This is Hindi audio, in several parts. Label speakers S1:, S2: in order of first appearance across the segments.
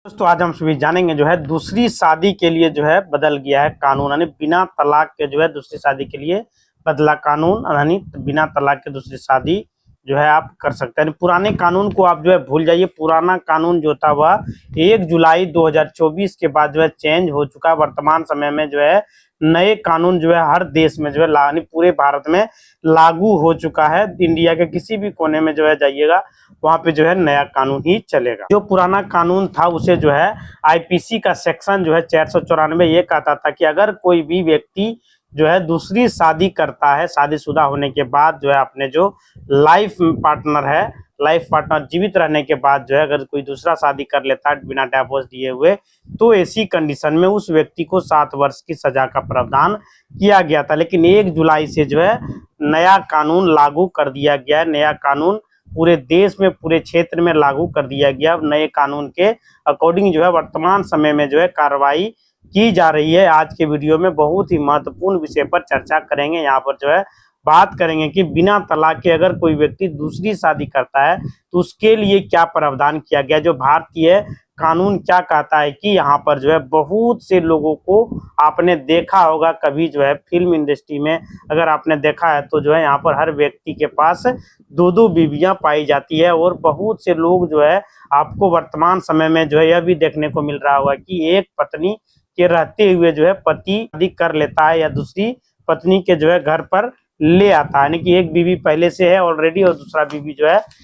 S1: दोस्तों आज हम सभी जानेंगे दूसरी शादी के लिए बदल गया है कानून। यानी बिना तलाक के दूसरी शादी के लिए बदला कानून। यानी बिना तलाक के दूसरी शादी आप कर सकते हैं। पुराने कानून को आप भूल जाइए। पुराना कानून जो था वह 1 जुलाई 2024 के बाद चेंज हो चुका है। वर्तमान समय में नए कानून हर देश में यानी पूरे भारत में लागू हो चुका है। इंडिया के किसी भी कोने में जाइएगा वहां पे नया कानून ही चलेगा। जो पुराना कानून था उसे आईपीसी का सेक्शन 494 ये कहता था कि अगर कोई भी व्यक्ति दूसरी शादी करता है, शादीशुदा होने के बाद अपने जो लाइफ पार्टनर जीवित रहने के बाद अगर कोई दूसरा शादी कर लेता है बिना डिवोर्स दिए हुए, तो ऐसी कंडीशन में उस व्यक्ति को 7 वर्ष की सजा का प्रावधान किया गया था। लेकिन 1 जुलाई से नया कानून लागू कर दिया गया है। नया कानून पूरे देश में, पूरे क्षेत्र में लागू कर दिया गया। नए कानून के अकॉर्डिंग वर्तमान समय में कार्रवाई की जा रही है। आज के वीडियो में बहुत ही महत्वपूर्ण विषय पर चर्चा करेंगे। यहाँ पर बात करेंगे कि बिना तलाक के अगर कोई व्यक्ति दूसरी शादी करता है तो उसके लिए क्या प्रावधान किया गया। जो भारतीय कानून क्या कहता है कि यहाँ पर बहुत से लोगों को आपने देखा होगा कभी फिल्म इंडस्ट्री में अगर आपने देखा है तो यहाँ पर हर व्यक्ति के पास 2-2 बीवियां पाई जाती है। और बहुत से लोग आपको वर्तमान समय में यह भी देखने को मिल रहा होगा कि एक पत्नी के रहते हुए पति शादी कर लेता है या दूसरी पत्नी के घर पर ले आता है। यानी कि एक बीवी पहले से है ऑलरेडी और दूसरा बीवी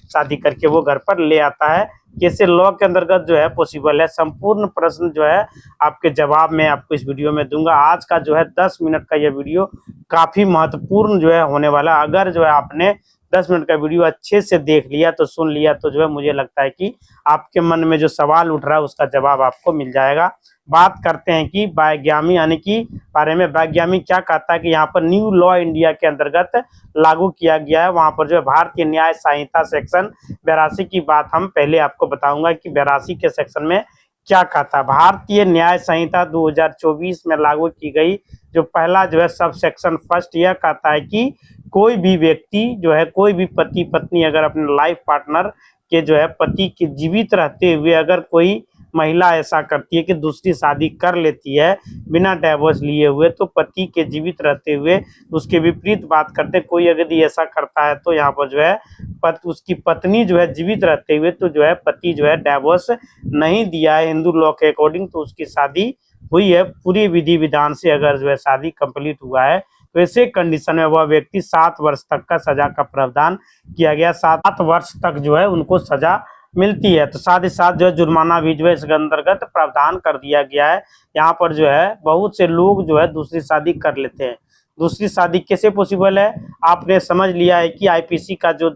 S1: शादी करके वो घर पर ले आता है। कैसे लॉ के अंतर्गत पॉसिबल है, संपूर्ण प्रश्न आपके जवाब में आपको इस वीडियो में दूंगा। आज का 10 मिनट का यह वीडियो काफी महत्वपूर्ण होने वाला। अगर आपने 10 मिनट का वीडियो अच्छे से देख लिया तो सुन लिया तो मुझे लगता है कि आपके मन में जो सवाल उठ रहा है उसका जवाब आपको मिल जाएगा। बात करते हैं कि वाग्यामी यानी कि बारे में। वाग्यामी क्या कहता है कि यहाँ पर न्यू लॉ इंडिया के अंतर्गत लागू किया गया है। वहां पर भारतीय न्याय संहिता सेक्शन 82 की बात हम पहले आपको बताऊंगा कि 82 के सेक्शन में क्या कहता है। भारतीय न्याय संहिता 2024 में लागू की गई जो पहला सब सेक्शन फर्स्ट यह कहता है कि कोई भी व्यक्ति कोई भी पति पत्नी अगर अपने लाइफ पार्टनर के पति के जीवित रहते हुए अगर कोई महिला ऐसा करती है कि दूसरी शादी कर लेती है बिना डिवोर्स लिए हुए, तो पति के जीवित रहते हुए उसके विपरीत बात करते कोई अगर ऐसा करता है तो यहाँ पर उसकी पत्नी जीवित रहते हुए तो पति डिवोर्स नहीं दिया है हिंदू लॉ के अकॉर्डिंग, तो उसकी शादी हुई है पूरी विधि विधान से। अगर शादी कंप्लीट हुआ है तो ऐसे कंडीशन में वह व्यक्ति 7 वर्ष तक का सजा का प्रावधान किया गया। 7 वर्ष तक उनको सजा मिलती है। तो साथ ही साथ जुर्माना भी इसके अंतर्गत प्रावधान कर दिया गया है। यहाँ पर बहुत से लोग दूसरी शादी कर लेते हैं। दूसरी शादी कैसे पॉसिबल है आपने समझ लिया है कि आईपीसी का जो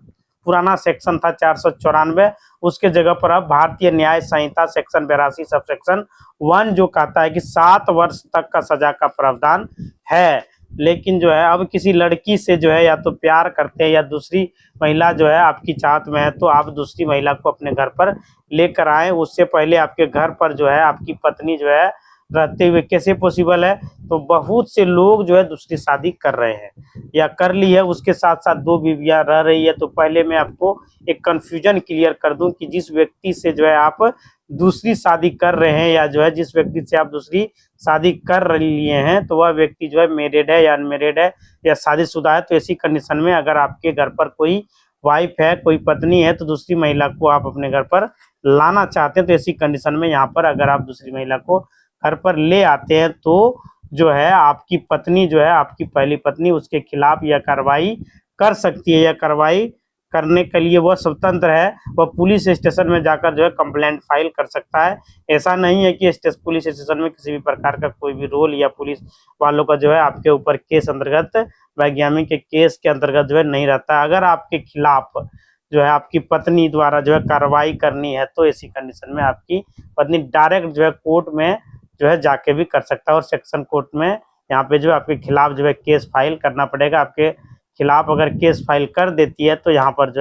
S1: पुराना सेक्शन था 494 उसके जगह पर अब भारतीय न्याय संहिता सेक्शन 82 सब सेक्शन 1 जो कहता है कि 7 वर्ष तक का सजा का प्रावधान है। लेकिन अब किसी लड़की से या तो प्यार करते हैं या दूसरी महिला आपकी चाहत में है तो आप दूसरी महिला को अपने घर पर लेकर आए। उससे पहले आपके घर पर आपकी पत्नी रहते हुए कैसे पॉसिबल है। तो बहुत से लोग दूसरी शादी कर रहे हैं या कर ली है, उसके साथ साथ 2 बीवियां रह रही है। तो पहले मैं आपको एक कंफ्यूजन क्लियर कर दूं कि जिस व्यक्ति से आप दूसरी शादी कर रहे हैं या जिस व्यक्ति से आप दूसरी शादी कर लिए हैं तो वह व्यक्ति मैरिड है या अनमेरिड है या शादीशुदा है। तो ऐसी कंडीशन में अगर आपके घर पर कोई वाइफ है, कोई पत्नी है तो दूसरी महिला को आप अपने घर पर लाना चाहते हैं, तो ऐसी कंडीशन में यहाँ पर अगर आप दूसरी महिला को घर पर ले आते हैं तो आपकी पत्नी आपकी पहली पत्नी उसके खिलाफ यह कार्रवाई कर सकती है। यह कार्रवाई करने के लिए वह स्वतंत्र है। वह पुलिस स्टेशन में जाकर कंप्लेंट फाइल कर सकता है। ऐसा नहीं है कि पुलिस स्टेशन में किसी भी प्रकार का कोई भी रोल या पुलिस वालों का आपके ऊपर केस अंतर्गत वैज्ञानिक के केस के अंतर्गत नहीं रहता। अगर आपके खिलाफ आपकी पत्नी द्वारा कार्रवाई करनी है तो ऐसी कंडीशन में आपकी पत्नी डायरेक्ट कोर्ट में जाके भी कर सकता है। और सेक्शन कोर्ट में यहाँ पे आपके खिलाफ केस फाइल करना पड़ेगा। आपके खिलाफ अगर केस फाइल कर देती है तो यहाँ पर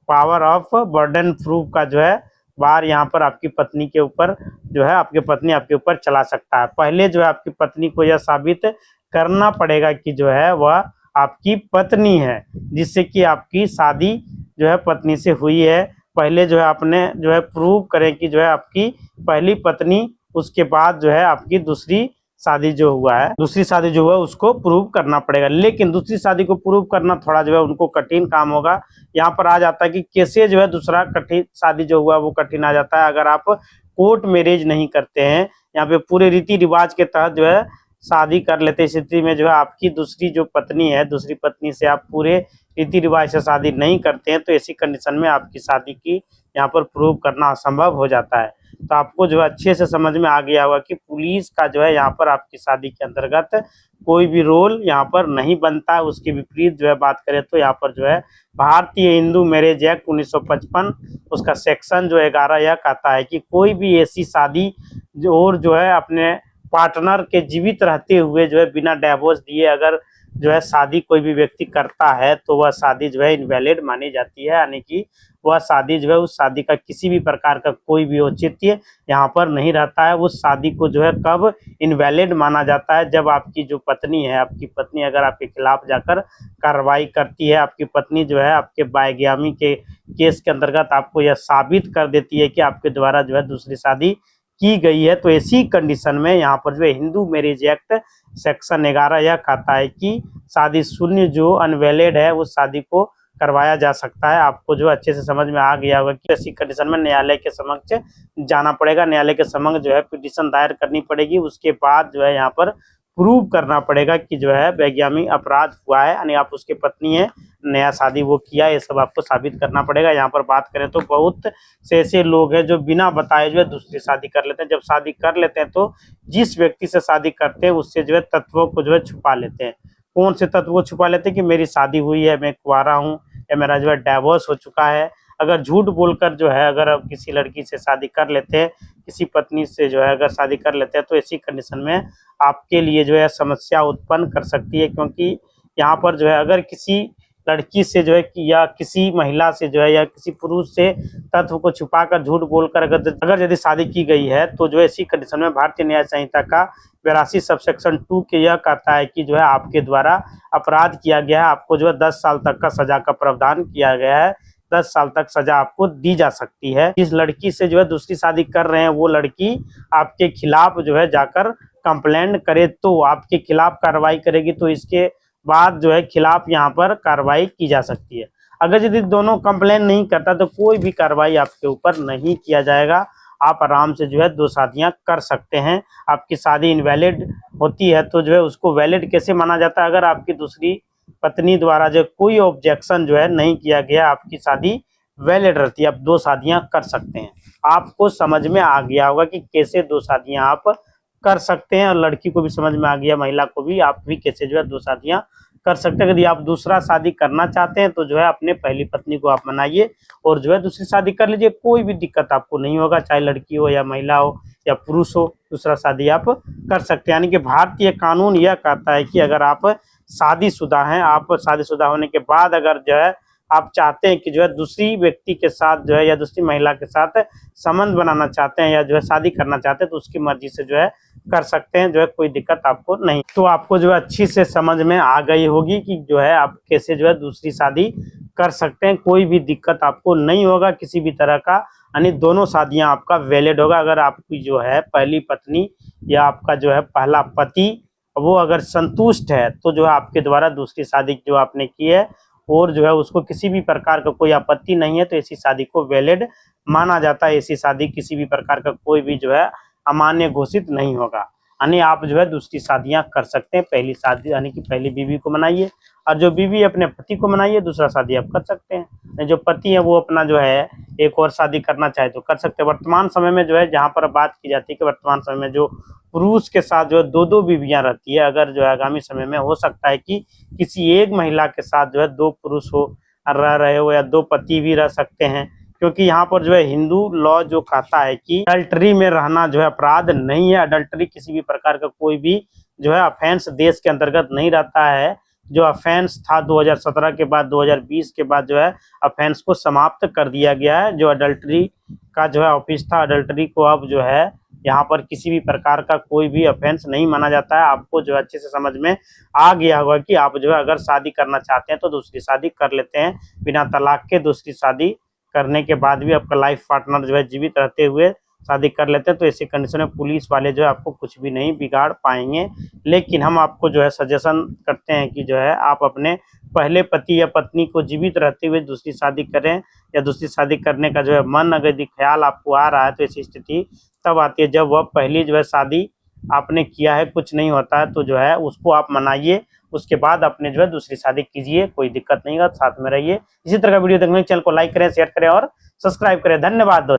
S1: पावर ऑफ बर्डन प्रूफ का बार यहाँ पर आपकी पत्नी के ऊपर आपकी पत्नी आपके ऊपर चला सकता है। पहले आपकी पत्नी को यह साबित करना पड़ेगा कि वह आपकी पत्नी है, जिससे कि आपकी शादी पत्नी से हुई है। पहले जो है आपने जो है प्रूव करें कि जो है आपकी पहली पत्नी, उसके बाद जो है आपकी दूसरी शादी जो हुआ है, दूसरी शादी जो हुआ है उसको प्रूव करना पड़ेगा। लेकिन दूसरी शादी को प्रूव करना थोड़ा जो है उनको कठिन काम होगा। यहाँ पर आ जाता है कि कैसे जो है दूसरा कठिन शादी जो हुआ वो कठिन आ जाता है अगर आप कोर्ट मैरिज नहीं करते हैं। यहाँ पे पूरे रीति रिवाज के तहत जो है शादी कर लेते हैं। इस स्थिति में जो है आपकी दूसरी जो पत्नी है, दूसरी पत्नी से आप पूरे रीति रिवाज से शादी नहीं करते हैं, तो ऐसी कंडीशन में आपकी शादी की यहाँ पर प्रूव करना असंभव हो जाता है। तो आपको जो है अच्छे से समझ में आ गया होगा कि पुलिस का जो है यहाँ पर आपकी शादी के अंतर्गत कोई भी रोल यहाँ पर नहीं बनता है। उसके विपरीत जो है बात करें तो यहाँ पर जो है भारतीय हिंदू मैरिज एक्ट 1955 उसका सेक्शन जो 11 यह कहता है कि कोई भी ऐसी शादी जो है अपने पार्टनर के जीवित रहते हुए जो है बिना डिवोर्स दिए अगर जो है शादी कोई भी व्यक्ति करता है तो वह शादी जो है इनवैलिड मानी जाती है। यानी कि वह शादी जो है उस शादी का किसी भी प्रकार का कोई भी औचित्य यहाँ पर नहीं रहता है। उस शादी को जो है कब इनवैलिड माना जाता है, जब आपकी जो पत्नी है, आपकी पत्नी अगर आपके खिलाफ जाकर कार्रवाई करती है, आपकी पत्नी जो है आपके बायगामी के केस के अंतर्गत आपको यह साबित कर देती है कि आपके द्वारा जो है दूसरी शादी की गई है। तो ऐसी कंडीशन में यहाँ पर जो है हिंदू मैरिज एक्ट सेक्शन 11 यह कहता है कि शादी शून्य जो अनवैलिड है उस शादी को करवाया जा सकता है। आपको जो अच्छे से समझ में आ गया होगा कि ऐसी कंडीशन में न्यायालय के समक्ष जाना पड़ेगा, न्यायालय के समक्ष जो है पिटीशन दायर करनी पड़ेगी। उसके बाद जो है यहाँ पर प्रूव करना पड़ेगा कि जो है वैज्ञानिक अपराध हुआ है, यानी आप उसकी पत्नी है, नया शादी वो किया, ये सब आपको साबित करना पड़ेगा। यहाँ पर बात करें तो बहुत से ऐसे लोग हैं जो बिना बताए जो है दूसरी शादी कर लेते हैं। जब शादी कर लेते हैं तो जिस व्यक्ति से शादी करते हैं उससे जो है तत्वों को जो है छुपा लेते हैं। कौन से तत्व को छुपा लेते हैं कि मेरी शादी हुई है, मैं कुंवारा हूँ, या मेरा जो है डाइवोर्स हो चुका है। अगर झूठ बोलकर जो है अगर आप किसी लड़की से शादी कर लेते हैं, किसी पत्नी से जो है अगर शादी कर लेते हैं, तो ऐसी कंडीशन में आपके लिए जो है समस्या उत्पन्न कर सकती है। क्योंकि यहाँ पर जो है अगर किसी लड़की से जो है या किसी महिला से जो है या किसी पुरुष से तत्व को छुपाकर झूठ बोलकर अगर यदि शादी की गई है तो जो है इसी कंडीशन में भारतीय न्याय संहिता का 82 सबसेक्शन 2 के यह कहता है कि जो है आपके द्वारा अपराध किया गया है, आपको जो है 10 साल तक का सजा का प्रावधान किया गया है। 10 साल तक सजा आपको दी जा सकती है। जिस लड़की से जो है दूसरी शादी कर रहे हैं वो लड़की आपके खिलाफ जो है जाकर कंप्लेंट करे तो आपके खिलाफ कार्रवाई करेगी, तो इसके बाद जो है खिलाफ यहाँ पर कार्रवाई की जा सकती है। अगर यदि दोनों कंप्लेन नहीं करता तो कोई भी कार्रवाई आपके ऊपर नहीं किया जाएगा। आप आराम से जो है 2 शादियां कर सकते हैं। आपकी शादी इनवैलिड होती है तो जो है उसको वैलिड कैसे माना जाता है? अगर आपकी दूसरी पत्नी द्वारा जो कोई ऑब्जेक्शन जो है नहीं किया गया, आपकी शादी वैलिड रहती है, आप 2 शादियां कर सकते हैं। आपको समझ में आ गया होगा कि कैसे 2 शादियां आप कर सकते हैं, और लड़की को भी समझ में आ गया, महिला को भी, आप भी कैसे जो है 2 शादियां कर सकते हैं। यदि आप दूसरा शादी करना चाहते हैं तो जो है अपने पहली पत्नी को आप मनाइए और जो है दूसरी शादी कर लीजिए, कोई भी दिक्कत आपको नहीं होगा, चाहे लड़की हो या महिला हो या पुरुष हो, दूसरा शादी आप कर सकते हैं। यानी कि भारतीय कानून यह कहता है कि अगर आप शादीशुदा हैं, आप शादीशुदा होने के बाद अगर जो है आप चाहते हैं कि जो है दूसरी व्यक्ति के साथ जो है या दूसरी महिला के साथ संबंध बनाना चाहते हैं या जो है शादी करना चाहते हैं तो उसकी मर्जी से जो है कर सकते हैं, जो है कोई दिक्कत आपको नहीं। तो आपको जो है अच्छी से समझ में आ गई होगी कि जो है आप कैसे जो है दूसरी शादी कर सकते हैं। कोई भी दिक्कत आपको नहीं होगा किसी भी तरह का, यानी दोनों शादियां आपका वैलिड होगा। अगर आपकी जो है पहली पत्नी या आपका जो है पहला पति वो अगर संतुष्ट है तो जो है आपके द्वारा दूसरी शादी जो आपने की है और जो है उसको किसी भी प्रकार का कोई आपत्ति नहीं है तो ऐसी शादी को वैलिड माना जाता है। ऐसी शादी किसी भी प्रकार का कोई भी जो है अमान्य घोषित नहीं होगा, यानी आप जो है दूसरी शादियां कर सकते हैं। पहली शादी यानी कि पहली बीवी को मनाइए और जो बीवी अपने पति को मनाइए, दूसरा शादी आप कर सकते हैं। जो पति है वो अपना जो है एक और शादी करना चाहे तो कर सकते हैं। वर्तमान समय में जो है जहाँ पर बात की जाती है कि वर्तमान समय में जो पुरुष के साथ जो है 2-2 बीवियां रहती है, अगर जो है आगामी समय में हो सकता है कि किसी एक महिला के साथ जो है 2 पुरुष हो रह रहे हो या 2 पति भी रह सकते हैं, क्योंकि यहाँ पर जो है हिंदू लॉ जो कहता है कि अडल्ट्री में रहना जो है अपराध नहीं है। अडल्ट्री किसी भी प्रकार का कोई भी जो है ऑफेंस देश के अंतर्गत नहीं रहता है। जो ऑफेंस था 2017 के बाद 2020 के बाद जो है ऑफेंस को समाप्त कर दिया गया है। जो अडल्ट्री का जो है ऑफिस था, अडल्ट्री को अब जो है यहाँ पर किसी भी प्रकार का कोई भी ऑफेंस नहीं माना जाता है। आपको जो अच्छे से समझ में आ गया होगा कि आप जो है अगर शादी करना चाहते हैं तो दूसरी शादी कर लेते हैं, बिना तलाक के दूसरी शादी करने के बाद भी आपका लाइफ पार्टनर जो है जीवित रहते हुए शादी कर लेते हैं, तो ऐसी कंडीशन में पुलिस वाले जो है आपको कुछ भी नहीं बिगाड़ पाएंगे। लेकिन हम आपको जो है सजेशन करते हैं कि जो है आप अपने पहले पति या पत्नी को जीवित रहते हुए दूसरी शादी करें, या दूसरी शादी करने का जो है मन अगर यदि ख्याल आपको आ रहा है, तो ऐसी स्थिति तब आती है जब वह पहली जो है शादी आपने किया है, कुछ नहीं होता है, तो जो है उसको आप मनाइए, उसके बाद अपने जो है दूसरी शादी कीजिए, कोई दिक्कत नहीं है, साथ में रहिए। इसी तरह का वीडियो देखने के लिए चैनल को लाइक करें, शेयर करें और सब्सक्राइब करें। धन्यवाद दोस्तों।